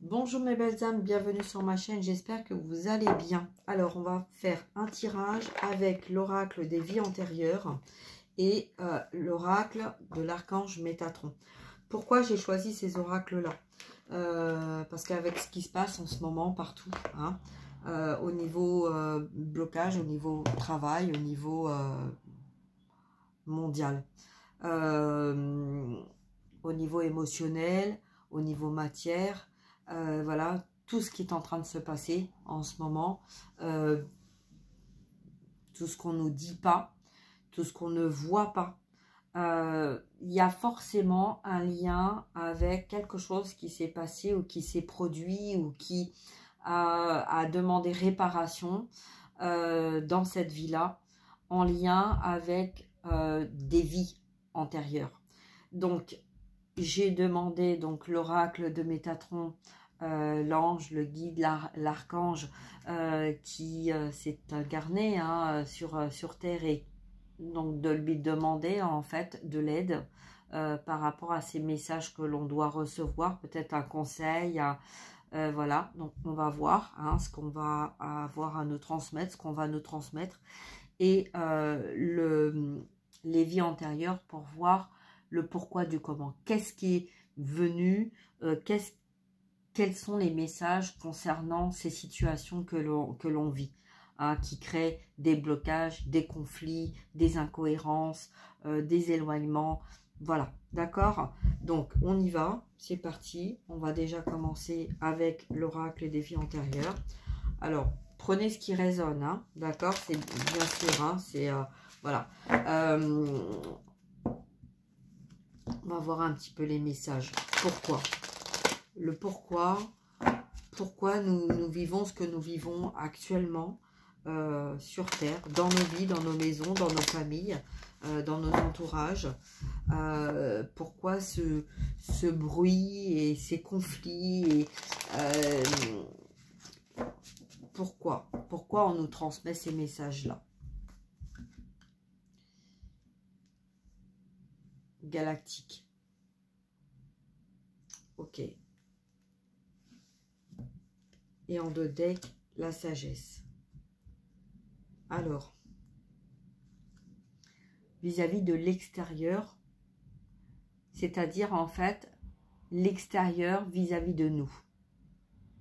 Bonjour mes belles âmes, bienvenue sur ma chaîne, j'espère que vous allez bien. Alors on va faire un tirage avec l'oracle des vies antérieures et l'oracle de l'archange Métatron. Pourquoi j'ai choisi ces oracles-là? Parce qu'avec ce qui se passe en ce moment partout, hein, au niveau blocage, au niveau travail, au niveau mondial, au niveau émotionnel, au niveau matière, voilà, tout ce qui est en train de se passer en ce moment, tout ce qu'on ne nous dit pas, tout ce qu'on ne voit pas, il y a forcément un lien avec quelque chose qui s'est passé ou qui s'est produit ou qui a demandé réparation dans cette vie-là, en lien avec des vies antérieures. Donc, j'ai demandé donc l'oracle de Métatron, l'ange, le guide, l'archange qui s'est incarné sur Terre, et donc de lui demander en fait de l'aide par rapport à ces messages que l'on doit recevoir, peut-être un conseil, voilà. Donc on va voir ce qu'on va avoir à nous transmettre, ce qu'on va nous transmettre, et les vies antérieures pour voir le pourquoi du comment. Qu'est-ce qui est venu, quels sont les messages concernant ces situations que l'on vit, qui créent des blocages, des conflits, des incohérences, des éloignements. Voilà, d'accord? Donc, on y va, c'est parti. On va déjà commencer avec l'oracle des vies antérieures. Alors, prenez ce qui résonne, d'accord? C'est bien sûr, c'est... voilà. On va voir un petit peu les messages. Pourquoi? Le pourquoi nous vivons ce que nous vivons actuellement sur Terre, dans nos vies, dans nos maisons, dans nos familles, dans nos entourages. Pourquoi ce bruit et ces conflits, et pourquoi on nous transmet ces messages-là? Galactique. Ok. Et en deux decks, la sagesse. Alors, vis-à-vis de l'extérieur, c'est-à-dire en fait l'extérieur vis-à-vis de nous.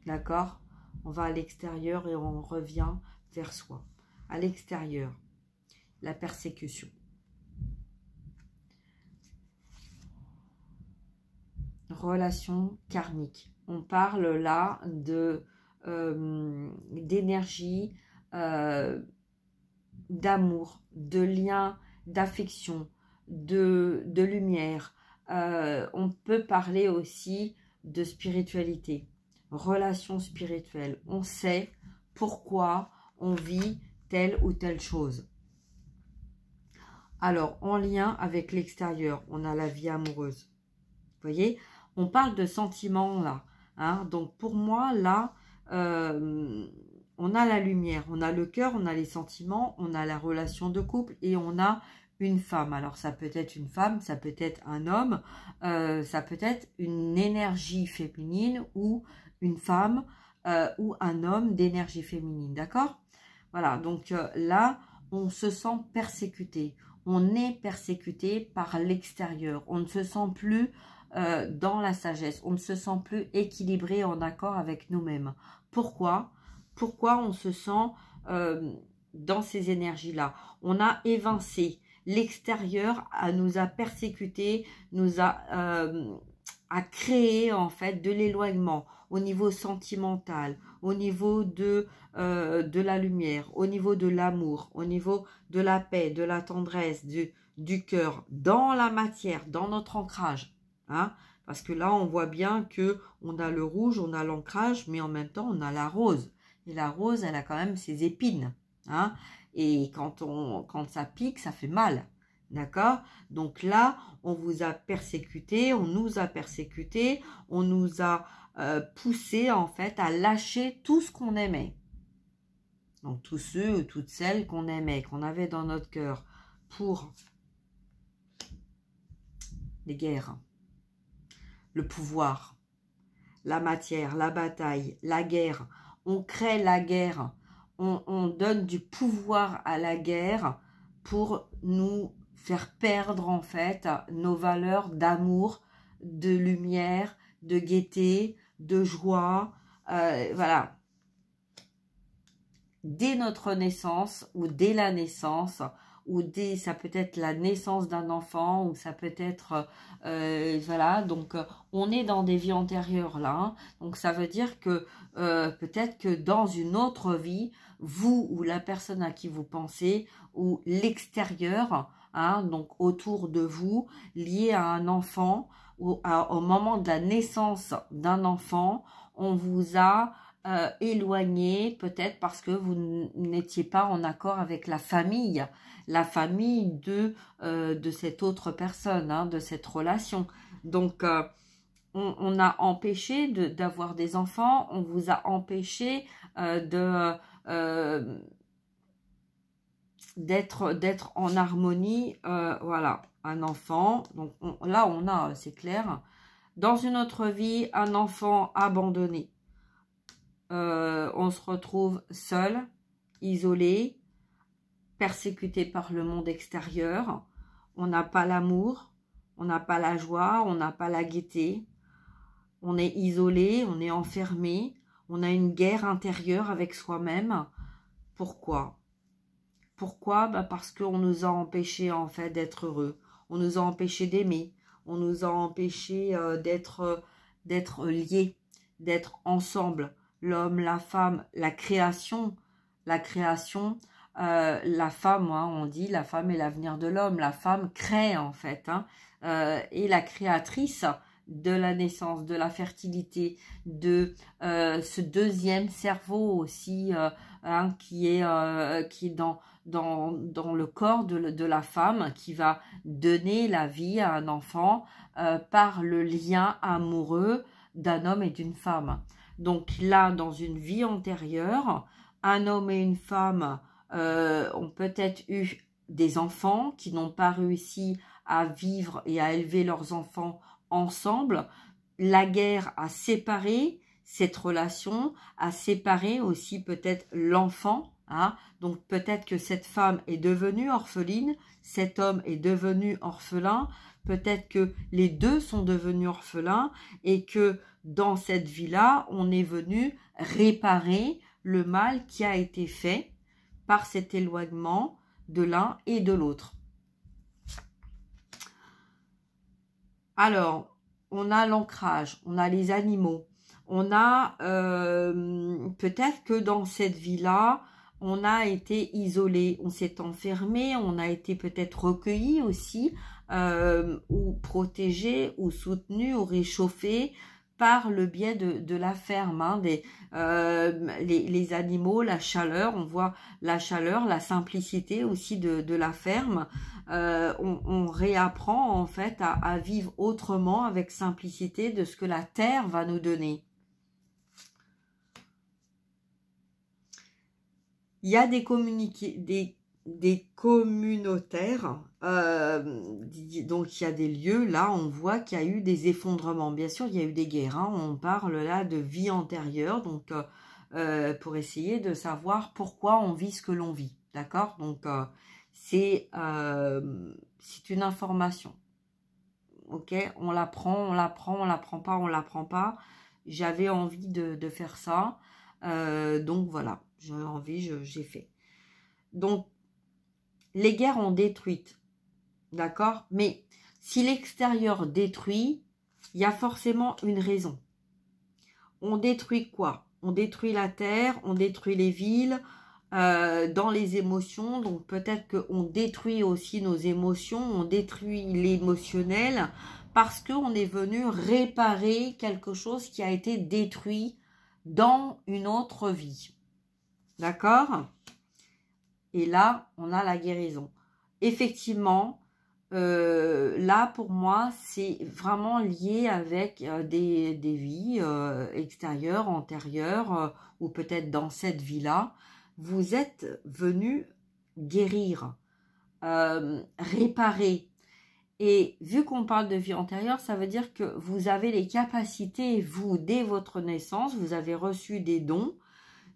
D'accord? On va à l'extérieur et on revient vers soi. À l'extérieur, la persécution. Relation karmique. On parle là de d'énergie, d'amour, de lien, d'affection, de lumière. On peut parler aussi de spiritualité, relation spirituelle. On sait pourquoi on vit telle ou telle chose. Alors, en lien avec l'extérieur, on a la vie amoureuse. Vous voyez, on parle de sentiments là. Donc, pour moi, là, on a la lumière, on a le cœur, on a les sentiments, on a la relation de couple et on a une femme. Alors, ça peut être une femme, ça peut être un homme, ça peut être une énergie féminine ou une femme ou un homme d'énergie féminine, d'accord? Voilà, donc là, on se sent persécuté. On est persécuté par l'extérieur. On ne se sent plus dans la sagesse. On ne se sent plus équilibré, en accord avec nous-mêmes. Pourquoi? Pourquoi on se sent dans ces énergies-là? On a évincé. L'extérieur nous a persécutés, nous a créé en fait de l'éloignement au niveau sentimental, au niveau de la lumière, au niveau de l'amour, au niveau de la paix, de la tendresse, du cœur, dans la matière, dans notre ancrage. Parce que là, on voit bien que on a le rouge, on a l'ancrage, mais en même temps, on a la rose. Et la rose, elle a quand même ses épines. Et quand ça pique, ça fait mal. D'accord? Donc là, on vous a persécuté, on nous a persécuté, on nous a poussé en fait à lâcher tout ce qu'on aimait. Donc tous ceux ou toutes celles qu'on aimait, qu'on avait dans notre cœur, pour les guerres, le pouvoir, la matière, la bataille, la guerre. On crée la guerre. On donne du pouvoir à la guerre pour nous faire perdre en fait nos valeurs d'amour, de lumière, de gaieté, de joie. Voilà. Dès notre naissance ou dès la naissance, ou dès, ça peut être la naissance d'un enfant, ou ça peut être, voilà, donc on est dans des vies antérieures là, hein. Donc ça veut dire que peut-être que dans une autre vie, vous ou la personne à qui vous pensez, ou l'extérieur, hein, donc autour de vous, lié à un enfant, ou au moment de la naissance d'un enfant, on vous a éloigné, peut-être parce que vous n'étiez pas en accord avec la famille de cette autre personne, hein, de cette relation. Donc, on a empêché d'avoir des enfants, on vous a empêché d'être en harmonie, voilà, un enfant. Donc là, on a, c'est clair, dans une autre vie, un enfant abandonné. On se retrouve seul, isolé, persécuté par le monde extérieur. On n'a pas l'amour, on n'a pas la joie, on n'a pas la gaieté. On est isolé, on est enfermé, on a une guerre intérieure avec soi-même. Pourquoi? Pourquoi? Parce qu'on nous a empêchés en fait d'être heureux. On nous a empêchés d'aimer. On nous a empêchés d'être liés, d'être ensemble. L'homme, la femme, la création, la femme, hein, on dit, la femme est l'avenir de l'homme, la femme crée en fait, hein, et la créatrice de la naissance, de la fertilité, de ce deuxième cerveau aussi, hein, qui est dans le corps de la femme, qui va donner la vie à un enfant par le lien amoureux d'un homme et d'une femme. Donc là, dans une vie antérieure, un homme et une femme ont peut-être eu des enfants qui n'ont pas réussi à vivre et à élever leurs enfants ensemble. La guerre a séparé cette relation, a séparé aussi peut-être l'enfant, hein. Donc peut-être que cette femme est devenue orpheline, cet homme est devenu orphelin, peut-être que les deux sont devenus orphelins et que dans cette vie-là, on est venu réparer le mal qui a été fait par cet éloignement de l'un et de l'autre. Alors, on a l'ancrage, on a les animaux, on a peut-être que dans cette vie-là, on a été isolé, on s'est enfermé, on a été peut-être recueilli aussi, ou protégé, ou soutenu, ou réchauffé par le biais de la ferme, hein, les animaux, la chaleur, on voit la chaleur, la simplicité aussi de la ferme. On réapprend en fait à vivre autrement avec simplicité de ce que la terre va nous donner. Il y a des communautaires, donc il y a des lieux, là on voit qu'il y a eu des effondrements. Bien sûr, il y a eu des guerres, hein, on parle là de vie antérieure, donc pour essayer de savoir pourquoi on vit ce que l'on vit, d'accord? Donc c'est une information, ok? On la prend, on la prend, on la prend pas, on la prend pas. J'avais envie de faire ça, donc voilà, j'ai envie, j'ai fait. Donc, les guerres ont détruit, d'accord? Mais si l'extérieur détruit, il y a forcément une raison. On détruit quoi? On détruit la terre, on détruit les villes, dans les émotions. Donc peut-être qu'on détruit aussi nos émotions, on détruit l'émotionnel parce qu'on est venu réparer quelque chose qui a été détruit dans une autre vie. D'accord? Et là, on a la guérison. Effectivement, là, pour moi, c'est vraiment lié avec des vies extérieures, antérieures, ou peut-être dans cette vie-là. Vous êtes venu guérir, réparer. Et vu qu'on parle de vie antérieure, ça veut dire que vous avez les capacités, vous, dès votre naissance, vous avez reçu des dons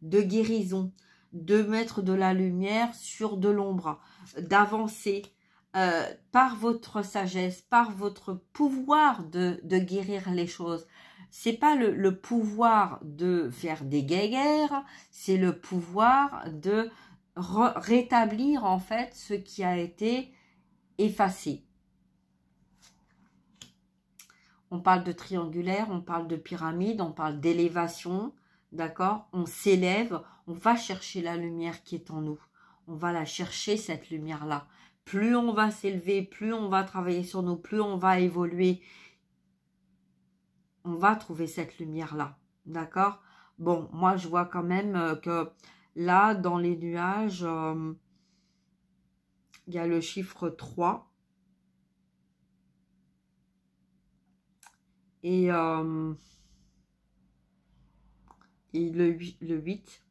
de guérison, de mettre de la lumière sur de l'ombre, d'avancer par votre sagesse, par votre pouvoir de guérir les choses. C'est pas le pouvoir de faire des guéguerres, c'est le pouvoir de rétablir en fait ce qui a été effacé. On parle de triangulaire, on parle de pyramide, on parle d'élévation, d'accord? On s'élève, on va chercher la lumière qui est en nous. On va la chercher, cette lumière-là. Plus on va s'élever, plus on va travailler sur nous, plus on va évoluer, on va trouver cette lumière-là, d'accord? Bon, moi, je vois quand même que là, dans les nuages, il y a le chiffre 3. Et le 8.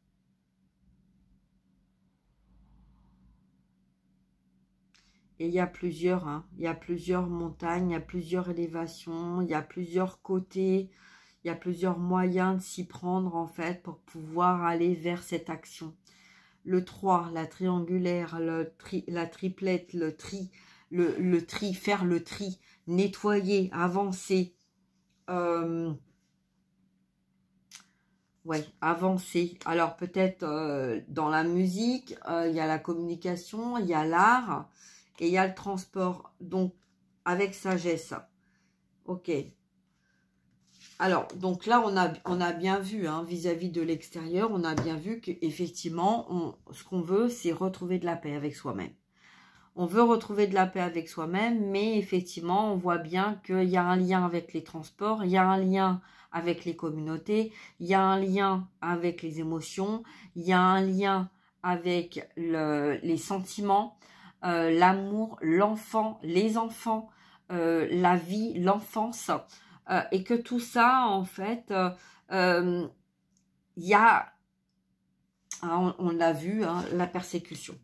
Et il y a plusieurs, hein, il y a plusieurs montagnes, il y a plusieurs élévations, il y a plusieurs côtés, il y a plusieurs moyens de s'y prendre en fait pour pouvoir aller vers cette action. Le 3, la triangulaire, la triplette, le tri, faire le tri, nettoyer, avancer. Ouais, avancer. Alors peut-être dans la musique, il y a la communication, il y a l'art et il y a le transport. Donc avec sagesse. Ok. Alors donc là on a bien vu vis-à-vis de l'extérieur, on a bien vu qu'effectivement ce qu'on veut c'est retrouver de la paix avec soi-même. On veut retrouver de la paix avec soi-même, mais effectivement, on voit bien qu'il y a un lien avec les transports, il y a un lien avec les communautés, il y a un lien avec les émotions, il y a un lien avec les sentiments, l'amour, l'enfant, les enfants, la vie, l'enfance, et que tout ça, en fait, il y a, on l'a vu, la persécution.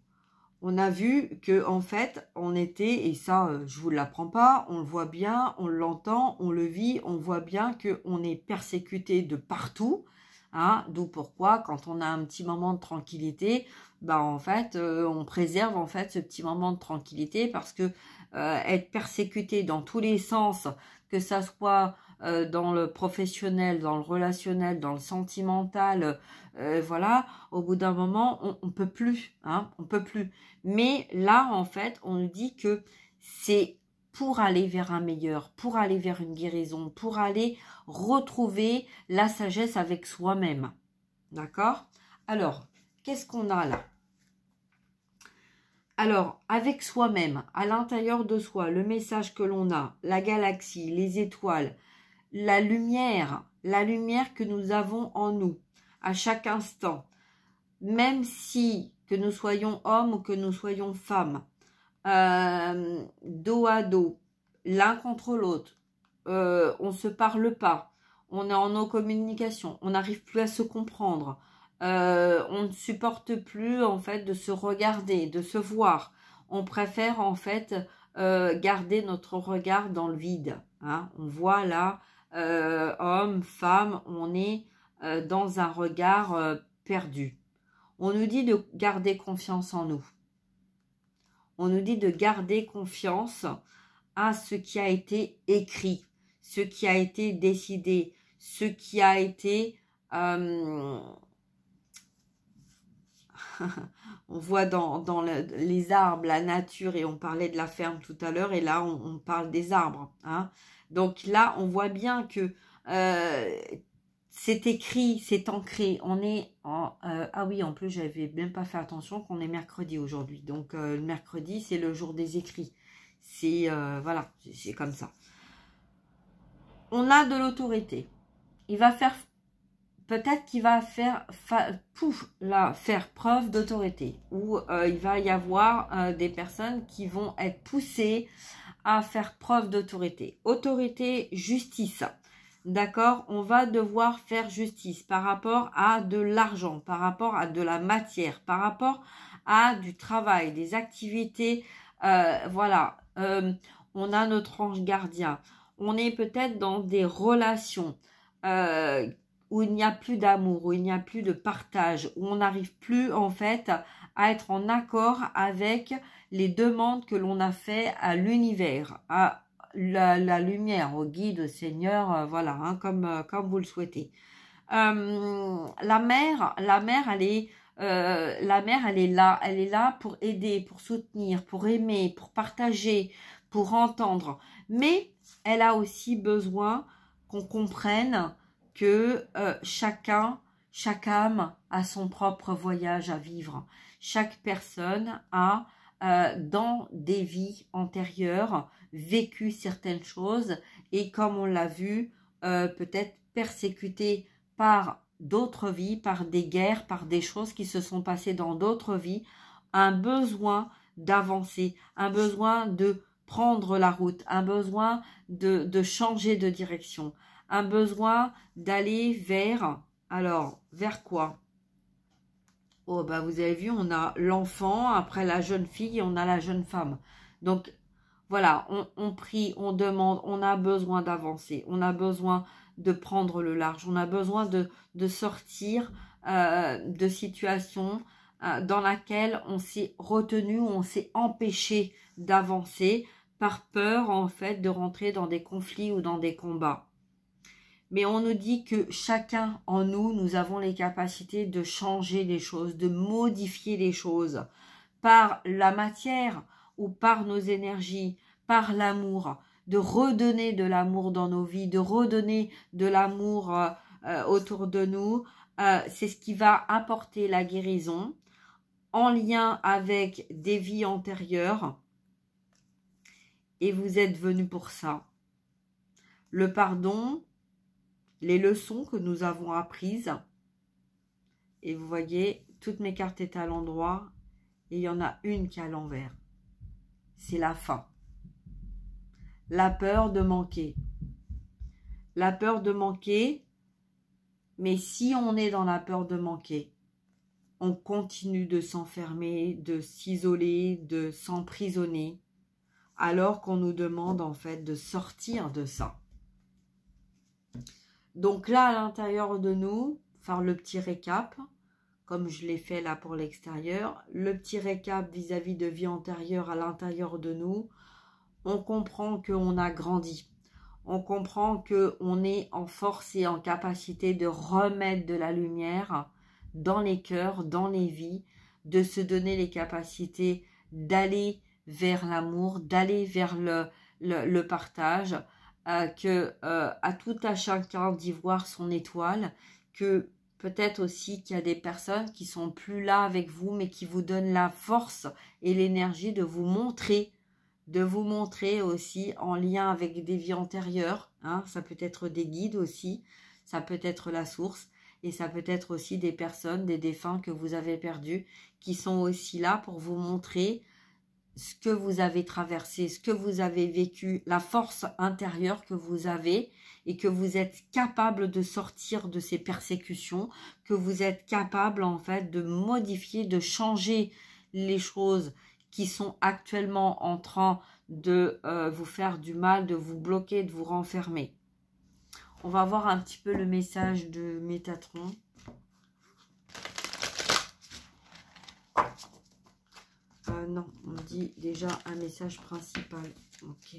On a vu que en fait, on était, et ça, je vous l'apprends pas, on le voit bien, on l'entend, on le vit, on voit bien qu'on est persécuté de partout. D'où pourquoi, quand on a un petit moment de tranquillité, en fait, on préserve en fait ce petit moment de tranquillité parce que être persécuté dans tous les sens, que ça soit dans le professionnel, dans le relationnel, dans le sentimental, voilà, au bout d'un moment, on peut plus, on peut plus. Mais là, en fait, on nous dit que c'est pour aller vers un meilleur, pour aller vers une guérison, pour aller retrouver la sagesse avec soi-même. D'accord? Alors, qu'est-ce qu'on a là? Alors, avec soi-même, à l'intérieur de soi, le message que l'on a, la galaxie, les étoiles, la lumière que nous avons en nous, à chaque instant, même si que nous soyons hommes ou que nous soyons femmes, dos à dos, l'un contre l'autre, on ne se parle pas, on est en non-communication, on n'arrive plus à se comprendre, on ne supporte plus en fait de se regarder, de se voir, on préfère en fait garder notre regard dans le vide, on voit là, homme, femme, on est dans un regard perdu. On nous dit de garder confiance en nous. On nous dit de garder confiance à ce qui a été écrit, ce qui a été décidé, ce qui a été... on voit dans les arbres, la nature, et on parlait de la ferme tout à l'heure, et là on parle des arbres. Donc là, on voit bien que... c'est écrit, c'est ancré. On est en... ah oui, en plus, j'avais même pas fait attention qu'on est mercredi aujourd'hui. Donc, le mercredi, c'est le jour des écrits. C'est... voilà, c'est comme ça. On a de l'autorité. Il va faire... Peut-être qu'il va faire... faire preuve d'autorité. Ou il va y avoir des personnes qui vont être poussées à faire preuve d'autorité. Autorité, justice. D'accord, on va devoir faire justice par rapport à de l'argent, par rapport à de la matière, par rapport à du travail, des activités, voilà. on a notre ange gardien. On est peut-être dans des relations où il n'y a plus d'amour, où il n'y a plus de partage, où on n'arrive plus en fait à être en accord avec les demandes que l'on a fait à l'univers, à la lumière, au guide, au Seigneur, voilà, hein, comme vous le souhaitez. La mère, elle est elle est là pour aider, pour soutenir, pour aimer, pour partager, pour entendre. Mais elle a aussi besoin qu'on comprenne que chaque âme a son propre voyage à vivre. Chaque personne a, dans des vies antérieures, vécu certaines choses et comme on l'a vu, peut-être persécutée par d'autres vies, par des guerres, par des choses qui se sont passées dans d'autres vies, un besoin d'avancer, un besoin de prendre la route, un besoin de changer de direction, un besoin d'aller vers, alors, vers quoi? Oh, bah vous avez vu, on a l'enfant, après la jeune fille, et on a la jeune femme. Donc, voilà, on prie, on demande, on a besoin d'avancer, on a besoin de prendre le large, on a besoin de sortir de situations dans laquelle on s'est retenu, on s'est empêché d'avancer par peur en fait de rentrer dans des conflits ou dans des combats. Mais on nous dit que chacun en nous, nous avons les capacités de changer les choses, de modifier les choses par la matière ou par nos énergies, par l'amour, de redonner de l'amour dans nos vies, de redonner de l'amour autour de nous. C'est ce qui va apporter la guérison en lien avec des vies antérieures. Et vous êtes venus pour ça. Le pardon, les leçons que nous avons apprises. Et vous voyez, toutes mes cartes étaient à l'endroit. Et il y en a une qui est à l'envers. C'est la fin. La peur de manquer. La peur de manquer. Mais si on est dans la peur de manquer, on continue de s'enfermer, de s'isoler, de s'emprisonner, alors qu'on nous demande en fait de sortir de ça. Donc là, à l'intérieur de nous, faire le petit récap, comme je l'ai fait là pour l'extérieur, le petit récap vis-à-vis de vie antérieure à l'intérieur de nous, on comprend qu'on a grandi. On comprend qu'on est en force et en capacité de remettre de la lumière dans les cœurs, dans les vies, de se donner les capacités d'aller vers l'amour, d'aller vers le partage, à tout à chacun d'y voir son étoile, que peut-être aussi qu'il y a des personnes qui sont plus là avec vous, mais qui vous donnent la force et l'énergie de vous montrer aussi en lien avec des vies antérieures, hein, ça peut être des guides aussi, ça peut être la source, et ça peut être aussi des personnes, des défunts que vous avez perdus, qui sont aussi là pour vous montrer ce que vous avez traversé, ce que vous avez vécu, la force intérieure que vous avez et que vous êtes capable de sortir de ces persécutions, que vous êtes capable en fait de modifier, de changer les choses qui sont actuellement en train de vous faire du mal, de vous bloquer, de vous renfermer. On va voir un petit peu le message de Métatron. Non, on dit déjà un message principal. Ok.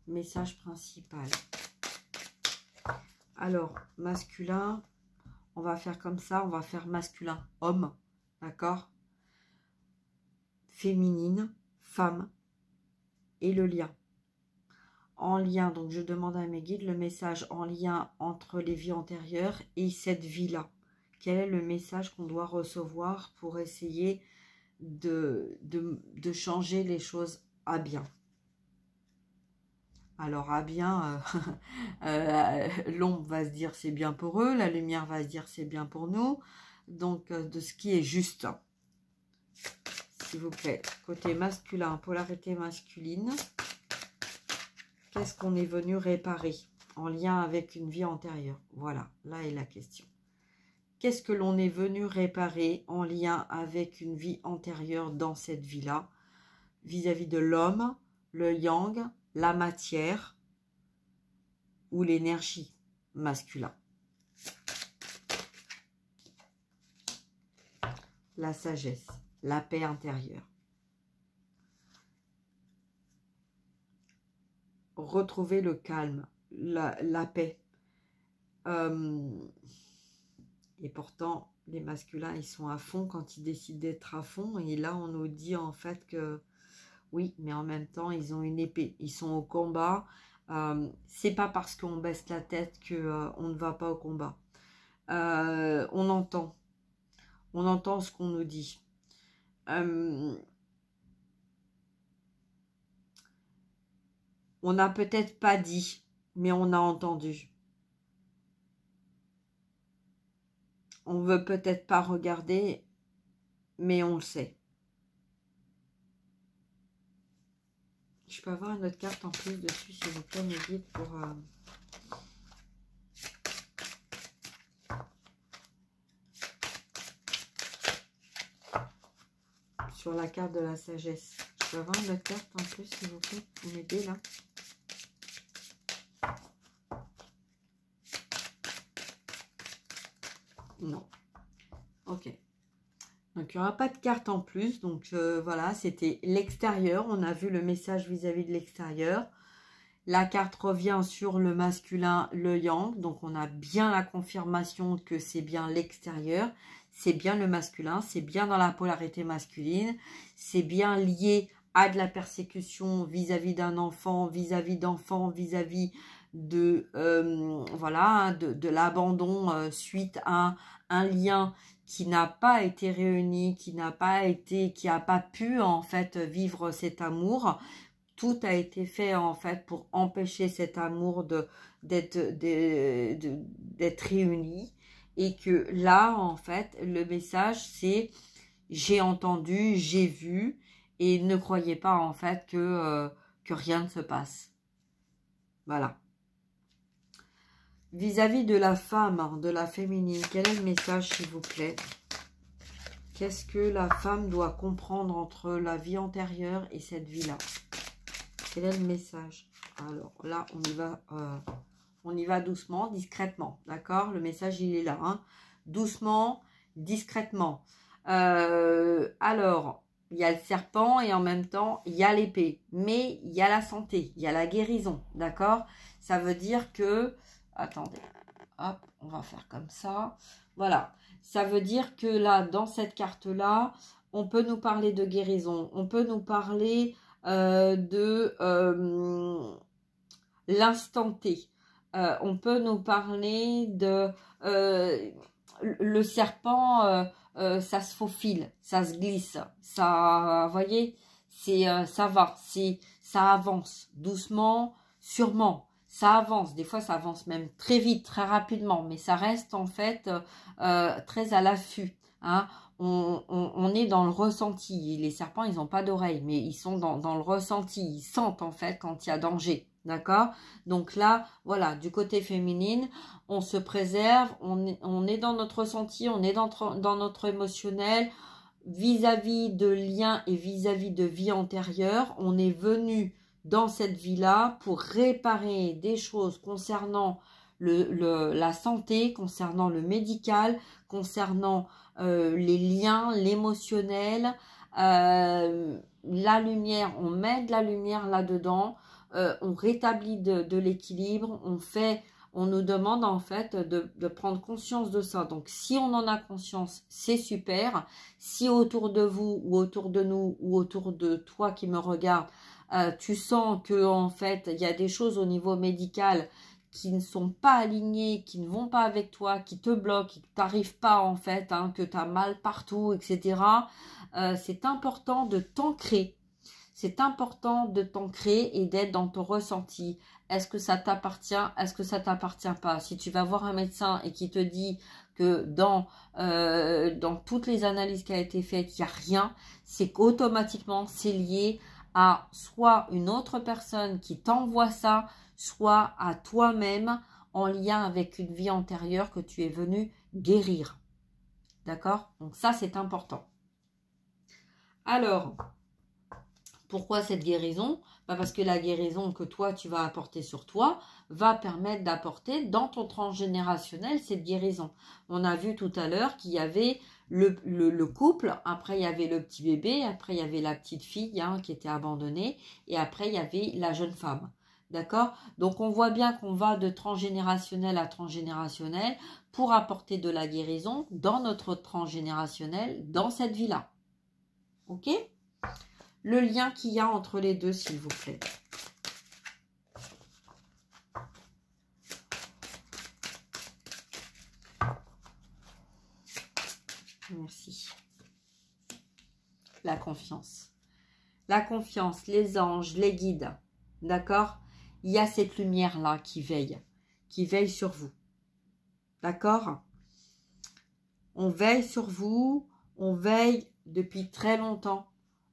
Message principal. Alors, masculin, on va faire comme ça, on va faire masculin, homme, d'accord? Féminine, femme, et le lien. En lien, donc je demande à mes guides le message en lien entre les vies antérieures et cette vie-là. Quel est le message qu'on doit recevoir pour essayer de changer les choses à bien? Alors à bien, l'ombre va se dire c'est bien pour eux, la lumière va se dire c'est bien pour nous. Donc de ce qui est juste. S'il vous plaît, côté masculin, polarité masculine. Qu'est-ce qu'on est venu réparer en lien avec une vie antérieure? Voilà, là est la question. Qu'est-ce que l'on est venu réparer en lien avec une vie antérieure dans cette vie-là, vis-à-vis de l'homme, le yang, la matière ou l'énergie masculin. La sagesse, la paix intérieure. Retrouver le calme, la paix. Et pourtant, les masculins, ils sont à fond quand ils décident d'être à fond. Et là, on nous dit en fait que oui, mais en même temps, ils ont une épée. Ils sont au combat. C'est pas parce qu'on baisse la tête que on ne va pas au combat. On entend ce qu'on nous dit. On n'a peut-être pas dit, mais on a entendu. On veut peut-être pas regarder, mais on le sait. Je peux avoir une autre carte en plus dessus, s'il vous plaît, mes guides, pour... Sur la carte de la sagesse. Je peux avoir une autre carte en plus, s'il vous plaît, pour m'aider, là. Non. Ok. Donc, il n'y aura pas de carte en plus. Donc, voilà, c'était l'extérieur. On a vu le message vis-à-vis de l'extérieur. La carte revient sur le masculin, le yang. Donc, on a bien la confirmation que c'est bien l'extérieur. C'est bien le masculin. C'est bien dans la polarité masculine. C'est bien lié à de la persécution vis-à-vis d'un enfant, vis-à-vis d'enfants, vis-à-vis de voilà, de l'abandon suite à un lien qui n'a pas été réuni, qui n'a pas pu en fait vivre cet amour. Tout a été fait en fait pour empêcher cet amour d'être réuni, et que là en fait le message c'est j'ai entendu, j'ai vu, et ne croyez pas en fait que rien ne se passe. Voilà. Vis-à-vis de la femme, de la féminine, quel est le message, s'il vous plaît? Qu'est-ce que la femme doit comprendre entre la vie antérieure et cette vie-là? Quel est le message? Alors là, on y va doucement, discrètement, d'accord? Le message, il est là, hein? Doucement, discrètement. Alors, il y a le serpent et en même temps, il y a l'épée. Mais il y a la santé, il y a la guérison, d'accord? Ça veut dire que... Attendez, hop, on va faire comme ça. Voilà, ça veut dire que là, dans cette carte-là, on peut nous parler de guérison. On peut nous parler de l'instant T. On peut nous parler de... le serpent, ça se faufile, ça se glisse. Ça, vous voyez, ça va, ça avance doucement, sûrement. Ça avance, des fois ça avance même très vite, très rapidement, mais ça reste en fait très à l'affût. Hein. On est dans le ressenti. Les serpents, ils n'ont pas d'oreilles, mais ils sont dans le ressenti. Ils sentent en fait quand il y a danger. D'accord? Donc là, voilà, du côté féminine, on se préserve, on est dans notre ressenti, on est dans notre émotionnel, vis-à-vis de liens et vis-à-vis de vie antérieure. On est venu dans cette vie-là pour réparer des choses concernant la santé, concernant le médical, concernant les liens, l'émotionnel, la lumière. On met de la lumière là-dedans, on rétablit de l'équilibre, on nous demande en fait de prendre conscience de ça. Donc si on en a conscience, c'est super. Si autour de vous ou autour de nous ou autour de toi qui me regarde, tu sens que en fait il y a des choses au niveau médical qui ne sont pas alignées, qui ne vont pas avec toi, qui te bloquent, qui t'arrivent pas en fait, hein, que tu as mal partout, etc. C'est important de t'ancrer. C'est important de t'ancrer et d'être dans ton ressenti. Est-ce que ça t'appartient? Est-ce que ça t'appartient pas? Si tu vas voir un médecin et qui te dit que dans toutes les analyses qui ont été faites, il n'y a rien, c'est qu'automatiquement, c'est lié à soit une autre personne qui t'envoie ça, soit à toi-même en lien avec une vie antérieure que tu es venu guérir. D'accord? Donc ça, c'est important. Alors, Pourquoi cette guérison? Parce que la guérison que toi, tu vas apporter sur toi, va permettre d'apporter dans ton transgénérationnel cette guérison. On a vu tout à l'heure qu'il y avait le couple, après il y avait le petit bébé, après il y avait la petite fille qui était abandonnée, et après il y avait la jeune femme. D'accord? Donc on voit bien qu'on va de transgénérationnel à transgénérationnel pour apporter de la guérison dans notre transgénérationnel, dans cette vie-là. Ok? Le lien qu'il y a entre les deux, s'il vous plaît. Merci. La confiance. La confiance, les anges, les guides. D'accord? Il y a cette lumière-là qui veille sur vous. D'accord? On veille sur vous, on veille depuis très longtemps.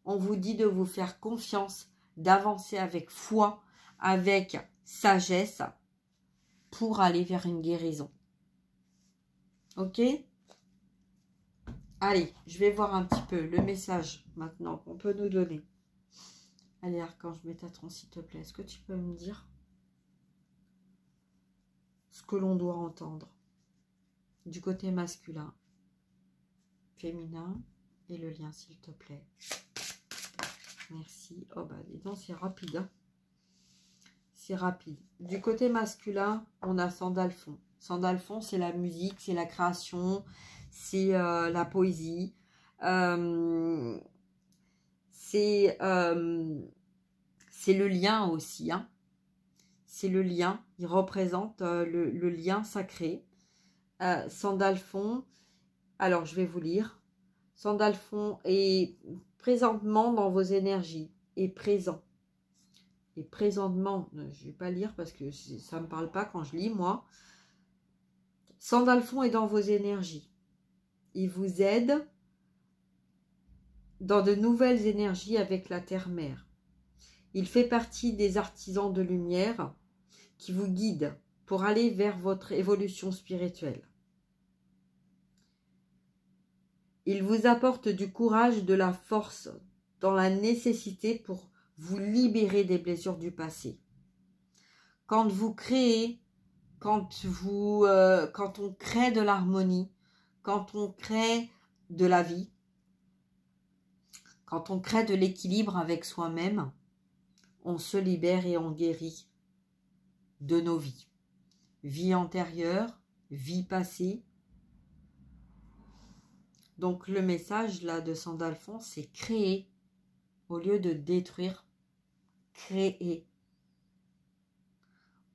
On vous dit de vous faire confiance, d'avancer avec foi, avec sagesse, pour aller vers une guérison. Ok? Allez, je vais voir un petit peu le message maintenant qu'on peut nous donner. Allez, Archange Métatron, s'il te plaît, est-ce que tu peux me dire ce que l'on doit entendre du côté masculin, féminin et le lien, s'il te plaît. Merci. Oh bah dis donc, c'est rapide. Hein, c'est rapide. Du côté masculin, on a Sandalphon. Sandalphon, c'est la musique, c'est la création, c'est la poésie. C'est le lien aussi. Hein. C'est le lien. Il représente le lien sacré. Sandalphon, alors je vais vous lire. Sandalphon est présentement dans vos énergies, est présent. Et présentement, je ne vais pas lire parce que ça ne me parle pas quand je lis, moi. Sandalphon est dans vos énergies. Il vous aide dans de nouvelles énergies avec la terre-mère. Il fait partie des artisans de lumière qui vous guident pour aller vers votre évolution spirituelle. Il vous apporte du courage, de la force, dans la nécessité pour vous libérer des blessures du passé. Quand vous créez, quand on crée de l'harmonie, quand on crée de la vie, quand on crée de l'équilibre avec soi-même, on se libère et on guérit de nos vies. Vie antérieure, vie passée. Donc le message là de Sandalphon, c'est créer au lieu de détruire, créer.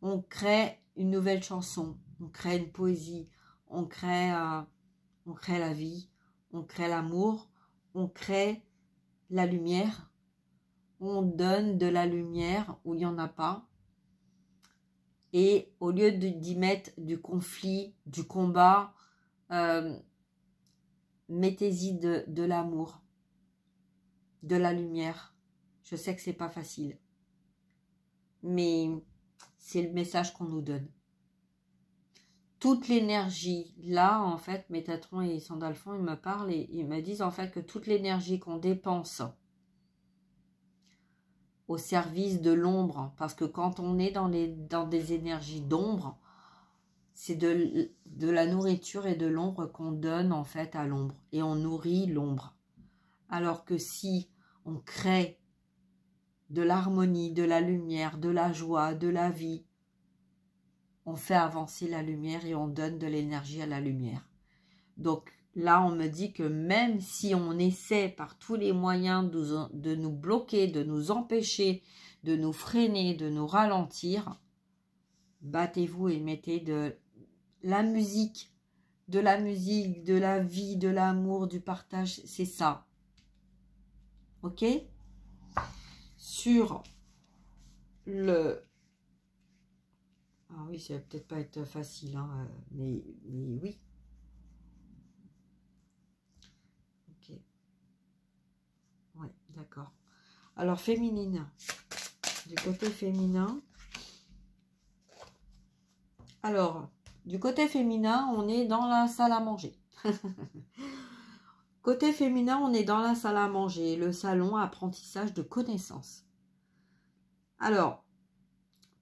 On crée une nouvelle chanson, on crée une poésie, on crée la vie, on crée l'amour, on crée la lumière, on donne de la lumière où il n'y en a pas. Et au lieu d'y mettre du conflit, du combat, mettez-y de l'amour, de la lumière. Je sais que c'est pas facile, mais c'est le message qu'on nous donne. Toute l'énergie, là, en fait, Métatron et Sandalphon, ils me parlent et ils me disent en fait que toute l'énergie qu'on dépense au service de l'ombre, parce que quand on est dans des énergies d'ombre, c'est de la nourriture et de l'ombre qu'on donne en fait à l'ombre. Et on nourrit l'ombre. Alors que si on crée de l'harmonie, de la lumière, de la joie, de la vie, on fait avancer la lumière et on donne de l'énergie à la lumière. Donc là, on me dit que même si on essaie par tous les moyens de nous bloquer, de nous empêcher, de nous freiner, de nous ralentir, battez-vous et mettez de la musique, de la vie, de l'amour, du partage, c'est ça. Ok? Sur le... Ah oui, ça va peut-être pas être facile, hein, mais oui. Ok. Ouais, d'accord. Alors, féminine. Du côté féminin. Alors... Du côté féminin, on est dans la salle à manger. Côté féminin, on est dans la salle à manger, le salon apprentissage de connaissances. Alors,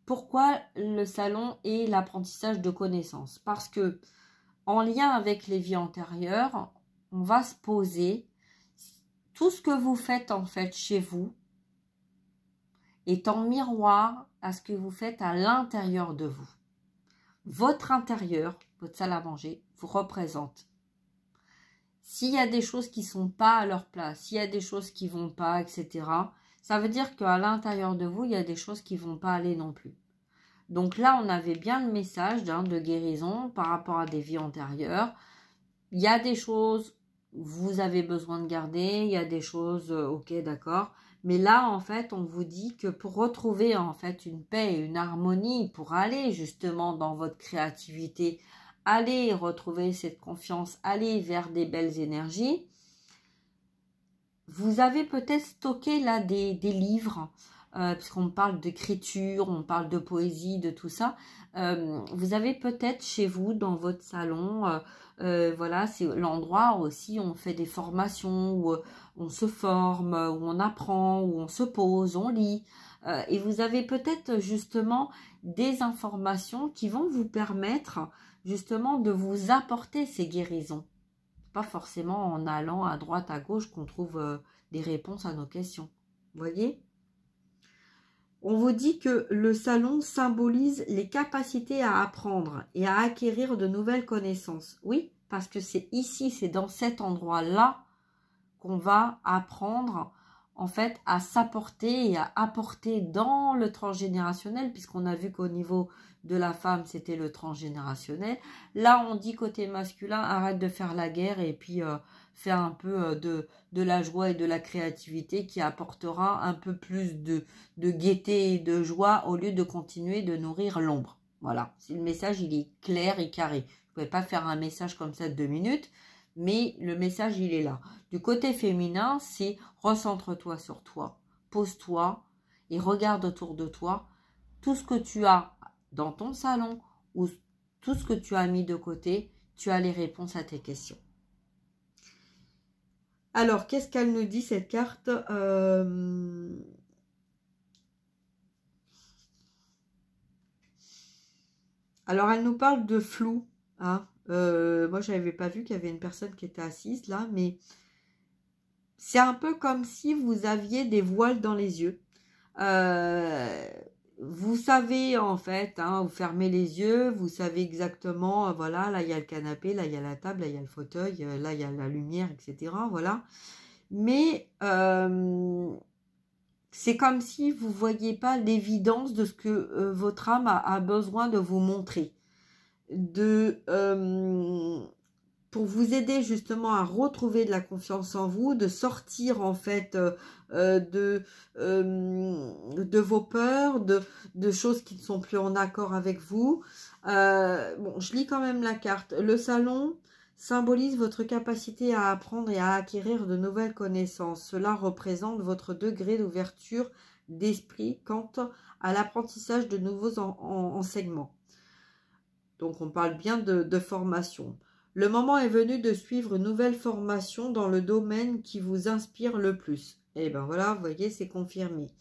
pourquoi le salon et l'apprentissage de connaissances? Parce que, en lien avec les vies antérieures, on va se poser tout ce que vous faites en fait chez vous est en miroir à ce que vous faites à l'intérieur de vous. Votre intérieur, votre salle à manger, vous représente. S'il y a des choses qui ne sont pas à leur place, s'il y a des choses qui ne vont pas, etc., ça veut dire qu'à l'intérieur de vous, il y a des choses qui ne vont pas aller non plus. Donc là, on avait bien le message de guérison par rapport à des vies antérieures. Il y a des choses, vous avez besoin de garder, il y a des choses, ok, d'accord. Mais là, en fait, on vous dit que pour retrouver en fait une paix et une harmonie, pour aller justement dans votre créativité, aller retrouver cette confiance, aller vers des belles énergies, vous avez peut-être stocké là des livres, puisqu'on parle d'écriture, on parle de poésie, de tout ça. Vous avez peut-être chez vous, dans votre salon, voilà, c'est l'endroit aussi où on fait des formations, où on se forme, où on apprend, où on se pose, on lit. Et vous avez peut-être justement des informations qui vont vous permettre justement de vous apporter ces guérisons. Pas forcément en allant à droite, à gauche qu'on trouve des réponses à nos questions. Vous voyez ? On vous dit que le salon symbolise les capacités à apprendre et à acquérir de nouvelles connaissances. Oui, parce que c'est ici, c'est dans cet endroit-là qu'on va apprendre en fait à s'apporter et à apporter dans le transgénérationnel, puisqu'on a vu qu'au niveau de la femme, c'était le transgénérationnel. Là, on dit côté masculin, arrête de faire la guerre et puis fais un peu de la joie et de la créativité qui apportera un peu plus de gaieté et de joie au lieu de continuer de nourrir l'ombre. Voilà, si le message, il est clair et carré. Vous ne pouvez pas faire un message comme ça de 2 minutes, mais le message, il est là. Du côté féminin, c'est recentre-toi sur toi, pose-toi et regarde autour de toi tout ce que tu as dans ton salon ou tout ce que tu as mis de côté, tu as les réponses à tes questions. Alors, qu'est-ce qu'elle nous dit cette carte? Alors, elle nous parle de flou. Hein. Moi, je n'avais pas vu qu'il y avait une personne qui était assise là, mais c'est un peu comme si vous aviez des voiles dans les yeux. Vous savez en fait, hein, vous fermez les yeux, vous savez exactement, voilà, là il y a le canapé, là il y a la table, là il y a le fauteuil, là il y a la lumière, etc. Voilà. Mais c'est comme si vous ne voyez pas l'évidence de ce que votre âme a besoin de vous montrer. Pour vous aider justement à retrouver de la confiance en vous, de sortir en fait de vos peurs, de choses qui ne sont plus en accord avec vous. Bon, je lis quand même la carte. Le salon symbolise votre capacité à apprendre et à acquérir de nouvelles connaissances. Cela représente votre degré d'ouverture d'esprit quant à l'apprentissage de nouveaux enseignements. Donc, on parle bien de formation. Le moment est venu de suivre une nouvelle formation dans le domaine qui vous inspire le plus. Et bien voilà, vous voyez, c'est confirmé.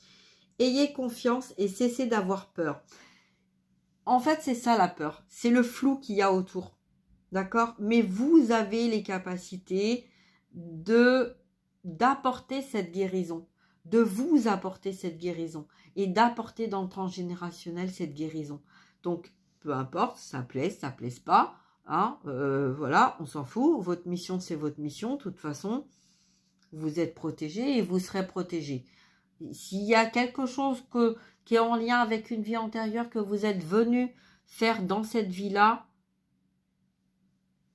Ayez confiance et cessez d'avoir peur. En fait, c'est ça la peur. C'est le flou qu'il y a autour. D'accord? Mais vous avez les capacités d'apporter cette guérison. De vous apporter cette guérison. Et d'apporter dans le transgénérationnel cette guérison. Donc, peu importe, ça plaise pas. Hein, voilà, on s'en fout. Votre mission, c'est votre mission. De toute façon, vous êtes protégé et vous serez protégé. S'il y a quelque chose qui est en lien avec une vie antérieure que vous êtes venu faire dans cette vie-là,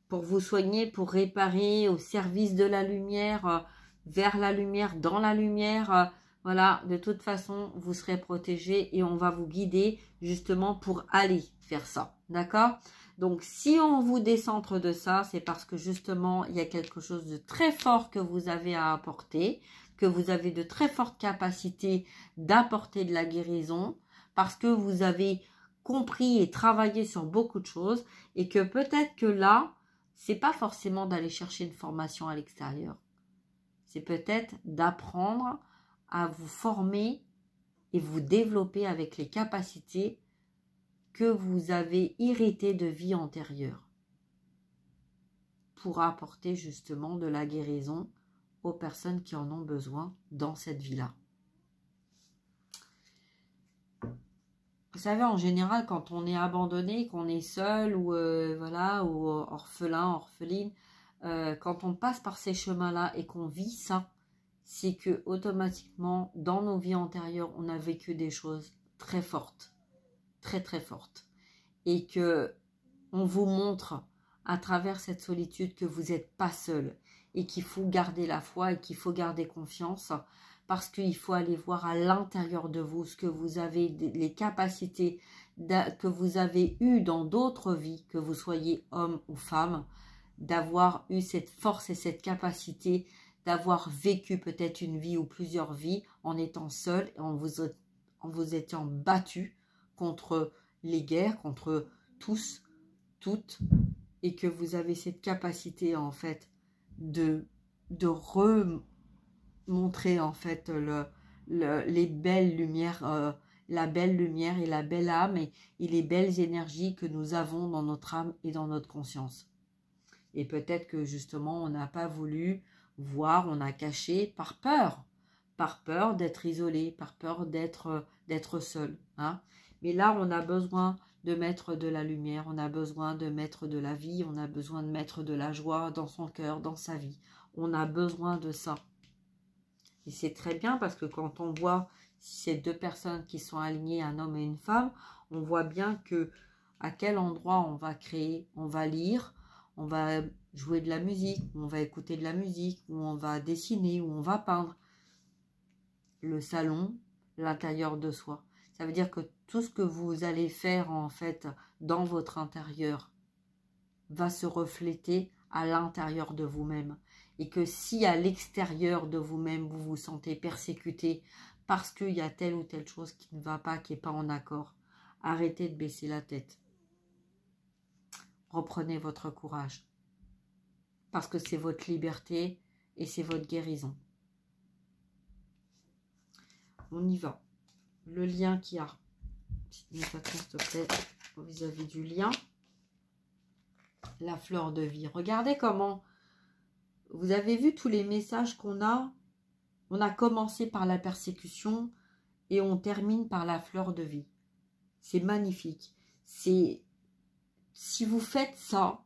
pour vous soigner, pour réparer, au service de la lumière, vers la lumière, dans la lumière, voilà, de toute façon, vous serez protégé et on va vous guider justement pour aller faire ça. D'accord ? Donc, si on vous décentre de ça, c'est parce que justement, il y a quelque chose de très fort que vous avez à apporter, que vous avez de très fortes capacités d'apporter de la guérison, parce que vous avez compris et travaillé sur beaucoup de choses, et que peut-être que là, c'est pas forcément d'aller chercher une formation à l'extérieur. C'est peut-être d'apprendre à vous former et vous développer avec les capacités que vous avez héritées de vie antérieure pour apporter justement de la guérison aux personnes qui en ont besoin dans cette vie-là. Vous savez, en général, quand on est abandonné, qu'on est seul ou voilà, ou orphelin, orpheline, quand on passe par ces chemins-là et qu'on vit ça, c'est que automatiquement, dans nos vies antérieures, on a vécu des choses très fortes, très très fortes, et que on vous montre à travers cette solitude que vous n'êtes pas seul et qu'il faut garder la foi et qu'il faut garder confiance. Parce qu'il faut aller voir à l'intérieur de vous ce que vous avez, les capacités que vous avez eues dans d'autres vies, que vous soyez homme ou femme, d'avoir eu cette force et cette capacité, d'avoir vécu peut-être une vie ou plusieurs vies en étant seul et en vous étant battu contre les guerres, contre tous, toutes, et que vous avez cette capacité en fait de montrer en fait les belles lumières, la belle lumière et la belle âme et les belles énergies que nous avons dans notre âme et dans notre conscience. Et peut-être que justement on n'a pas voulu voir, on a caché par peur d'être isolé, par peur d'être seul. Hein. Mais là on a besoin de mettre de la lumière, on a besoin de mettre de la vie, on a besoin de mettre de la joie dans son cœur, dans sa vie. On a besoin de ça. Et c'est très bien parce que quand on voit ces deux personnes qui sont alignées, un homme et une femme, on voit bien que à quel endroit on va créer, on va lire, on va jouer de la musique, on va écouter de la musique, ou on va dessiner, ou on va peindre. Le salon, l'intérieur de soi. Ça veut dire que tout ce que vous allez faire en fait dans votre intérieur va se refléter à l'intérieur de vous-même. Et que si à l'extérieur de vous-même, vous vous sentez persécuté parce qu'il y a telle ou telle chose qui ne va pas, qui n'est pas en accord, arrêtez de baisser la tête. Reprenez votre courage. Parce que c'est votre liberté et c'est votre guérison. On y va. Le lien qu'il y a. S'il te plaît, vis-à-vis du lien. La fleur de vie. Regardez comment... Vous avez vu tous les messages qu'on a. On a commencé par la persécution et on termine par la fleur de vie. C'est magnifique. Si vous faites ça,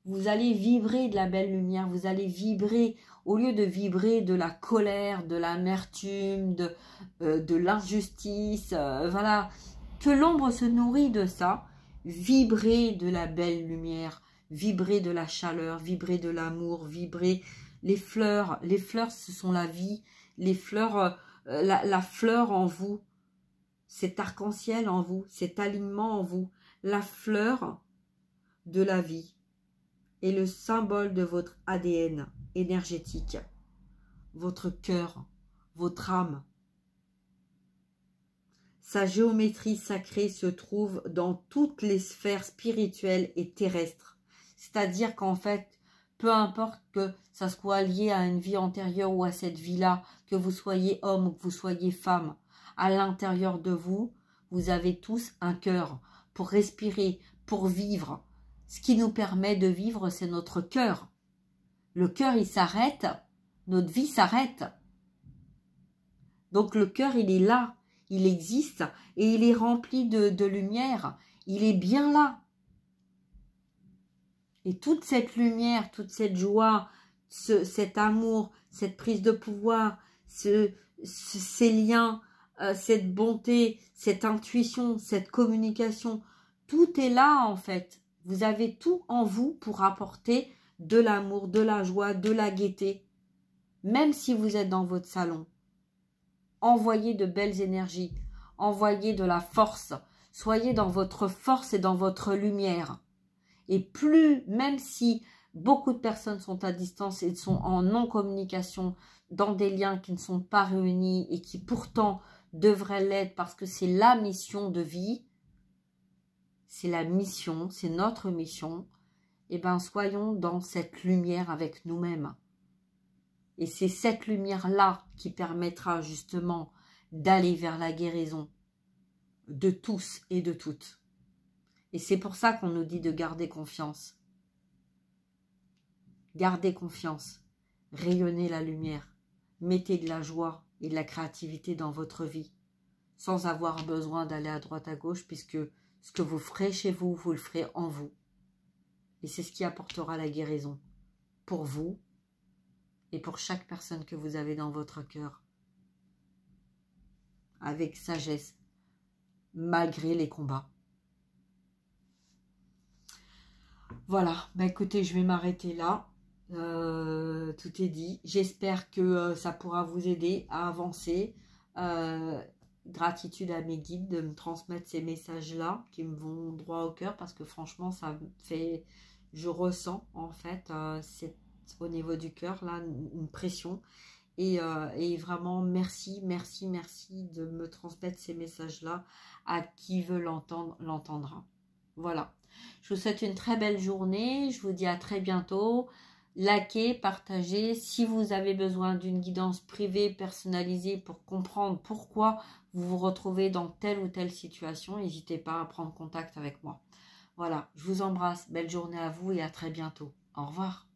vous allez vibrer de la belle lumière. Vous allez vibrer, au lieu de vibrer de la colère, de l'amertume, de l'injustice. Voilà. Que l'ombre se nourrit de ça. Vibrez de la belle lumière. Vibrer de la chaleur, vibrer de l'amour, vibrer les fleurs. Les fleurs, ce sont la vie. Les fleurs, la fleur en vous, cet arc-en-ciel en vous, cet alignement en vous, la fleur de la vie est le symbole de votre ADN énergétique, votre cœur, votre âme. Sa géométrie sacrée se trouve dans toutes les sphères spirituelles et terrestres. C'est-à-dire qu'en fait, peu importe que ça soit lié à une vie antérieure ou à cette vie-là, que vous soyez homme ou que vous soyez femme, à l'intérieur de vous, vous avez tous un cœur pour respirer, pour vivre. Ce qui nous permet de vivre, c'est notre cœur. Le cœur, il s'arrête, notre vie s'arrête. Donc le cœur, il est là, il existe et il est rempli de lumière. Il est bien là. Et toute cette lumière, toute cette joie, cet amour, cette prise de pouvoir, ces liens, cette bonté, cette intuition, cette communication, tout est là en fait. Vous avez tout en vous pour apporter de l'amour, de la joie, de la gaieté. Même si vous êtes dans votre salon, envoyez de belles énergies, envoyez de la force, soyez dans votre force et dans votre lumière. Et plus, même si beaucoup de personnes sont à distance et sont en non-communication, dans des liens qui ne sont pas réunis et qui pourtant devraient l'être parce que c'est la mission de vie, c'est la mission, c'est notre mission, eh bien, soyons dans cette lumière avec nous-mêmes. Et c'est cette lumière-là qui permettra justement d'aller vers la guérison de tous et de toutes. Et c'est pour ça qu'on nous dit de garder confiance. Gardez confiance, rayonnez la lumière, mettez de la joie et de la créativité dans votre vie, sans avoir besoin d'aller à droite à gauche, puisque ce que vous ferez chez vous, vous le ferez en vous. Et c'est ce qui apportera la guérison pour vous et pour chaque personne que vous avez dans votre cœur. Avec sagesse, malgré les combats. Voilà, bah écoutez, je vais m'arrêter là. Tout est dit. J'espère que ça pourra vous aider à avancer. Gratitude à mes guides de me transmettre ces messages-là qui me vont droit au cœur, parce que franchement, ça me fait... Je ressens en fait, c'est au niveau du cœur, là, une pression. Et vraiment, merci, merci, merci de me transmettre ces messages-là. À qui veut l'entendre, l'entendra. Voilà. Je vous souhaite une très belle journée. Je vous dis à très bientôt. Likez, partagez. Si vous avez besoin d'une guidance privée, personnalisée pour comprendre pourquoi vous vous retrouvez dans telle ou telle situation, n'hésitez pas à prendre contact avec moi. Voilà, je vous embrasse. Belle journée à vous et à très bientôt. Au revoir.